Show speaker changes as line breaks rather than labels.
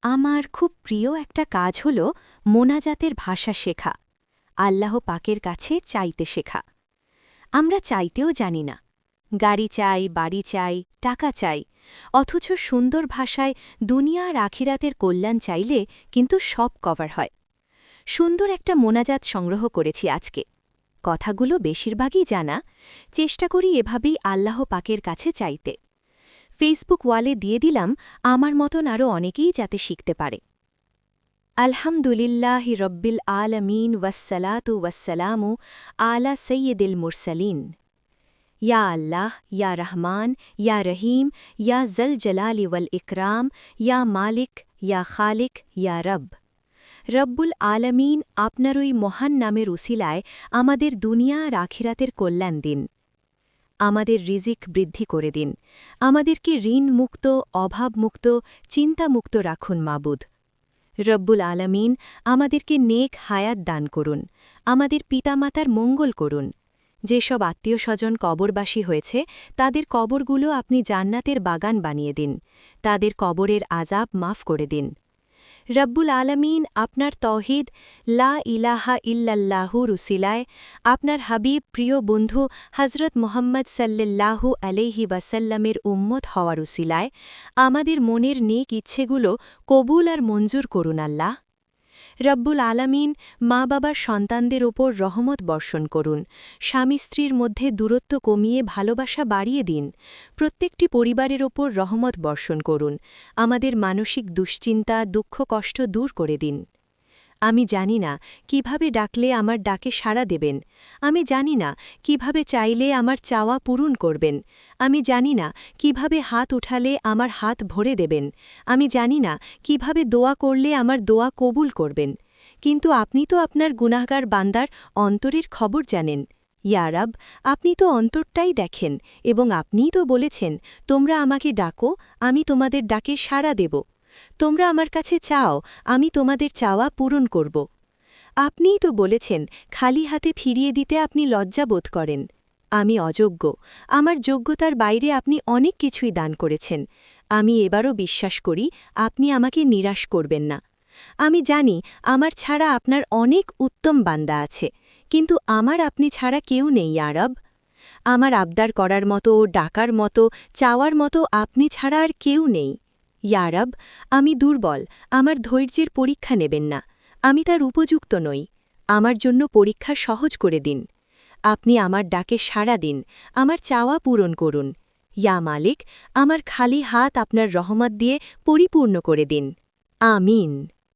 আমার খুব প্রিয় একটা কাজ হল মোনাজাতের ভাষা শেখা, আল্লাহ পাকের কাছে চাইতে শেখা। আমরা চাইতেও জানি না, গাড়ি চাই, বাড়ি চাই, টাকা চাই, অথচ সুন্দর ভাষায় দুনিয়া আর আখিরাতের কল্যাণ চাইলে কিন্তু সব কভার হয়। সুন্দর একটা মোনাজাত সংগ্রহ করেছি আজকে। কথাগুলো বেশিরভাগই জানা, চেষ্টা করি এভাবেই আল্লাহ পাকের কাছে চাইতে। ফেসবুক ওয়ালে দিয়ে দিলাম আমার মতন আরও অনেকেই যাতে শিখতে পারে। আলহামদুলিল্লাহি রব্বিল আলামিন ওয়াসসালাতু ওয়াসসালামু আলা সৈয়দিল মুরসালিন। ইয়া আল্লাহ, ইয়া রহমান, ইয়া রহিম, ইয়া জল জলালি ওয়াল ইকরাম, ইয়া মালিক, ইয়া খালিক, ইয়া রব। রব্বুল আলামিন, আপনার ওই মহান নামের উসিলায় আমাদের দুনিয়া আর আখিরাতের কল্যাণ দিন। আমাদের রিজিক বৃদ্ধি করে দিন, আমাদেরকে ঋণমুক্ত, অভাবমুক্ত, চিন্তামুক্ত রাখুন মাবুদ। রব্বুল আলামিন, আমাদেরকে নেক হায়াত দান করুন, আমাদের পিতামাতার মঙ্গল করুন। যেসব আত্মীয় স্বজন কবরবাসী হয়েছে তাদের কবরগুলো আপনি জান্নাতের বাগান বানিয়ে দিন, তাদের কবরের আযাব মাফ করে দিন। রব্বুল আলামিন, আপনার তৌহিদ লা ইলাহা ইল্লাল্লাহু রুসিলায় আপনার হাবিব প্রিয় বন্ধু হজরত মুহাম্মদ সাল্লাল্লাহু আলাইহি ওয়াসাল্লামের উম্মত হওয়ার উসিলায় আমাদের মনের নেক ইচ্ছেগুলো কবুল আর মঞ্জুর করুন আল্লাহ। রব্বুল আলামিন, মা বাবার সন্তানদের ওপর রহমত বর্ষণ করুন, স্বামী স্ত্রীর মধ্যে দূরত্ব কমিয়ে ভালোবাসা বাড়িয়ে দিন। প্রত্যেকটি পরিবারের ওপর রহমত বর্ষণ করুন, আমাদের মানসিক দুশ্চিন্তা, দুঃখ কষ্ট দূর করে দিন। আমি জানি না কিভাবে ডাকলে আমার ডাকে সাড়া দেবেন, আমি জানি না কিভাবে চাইলে আমার চাওয়া পূরণ করবেন, আমি জানি না কিভাবে হাত উঠালে আমার হাত ভরে দেবেন, আমি জানি না কিভাবে দোয়া করলে আমার দোয়া কবুল করবেন। কিন্তু আপনি তো আপনার গুনাহগার বান্দার অন্তরের খবর জানেন। ইয়া রব, আপনি তো অন্তরটাই দেখেন এবং আপনিই তো বলেছেন, তোমরা আমাকে ডাকো, আমি তোমাদের ডাকে সাড়া দেব। তোমরা আমার কাছে চাও, আমি তোমাদের চাওয়া পূরণ করব। আপনিই তো বলেছেন, খালি হাতে ফিরিয়ে দিতে আপনি লজ্জা বোধ করেন। আমি অযোগ্য, আমার যোগ্যতার বাইরে আপনি অনেক কিছুই দান করেছেন। আমি এবারও বিশ্বাস করি আপনি আমাকে নিরাশ করবেন না। আমি জানি আমার ছাড়া আপনার অনেক উত্তম বান্দা আছে, কিন্তু আমার আপনি ছাড়া কেউ নেই ইয়া রব। আমার আবদার করার মতো, ডাকার মতো, চাওয়ার মতো আপনি ছাড়া আর কেউ নেই। ইয়া রব, আমি দুর্বল, আমার ধৈর্যের পরীক্ষা নেবেন না, আমি তার উপযুক্ত নই। আমার জন্য পরীক্ষা সহজ করে দিন। আপনি আমার ডাকে সাড়া দিন, আমার চাওয়া পূরণ করুন। ইয়া মালিক, আমার খালি হাত আপনার রহমত দিয়ে পরিপূর্ণ করে দিন। আমিন।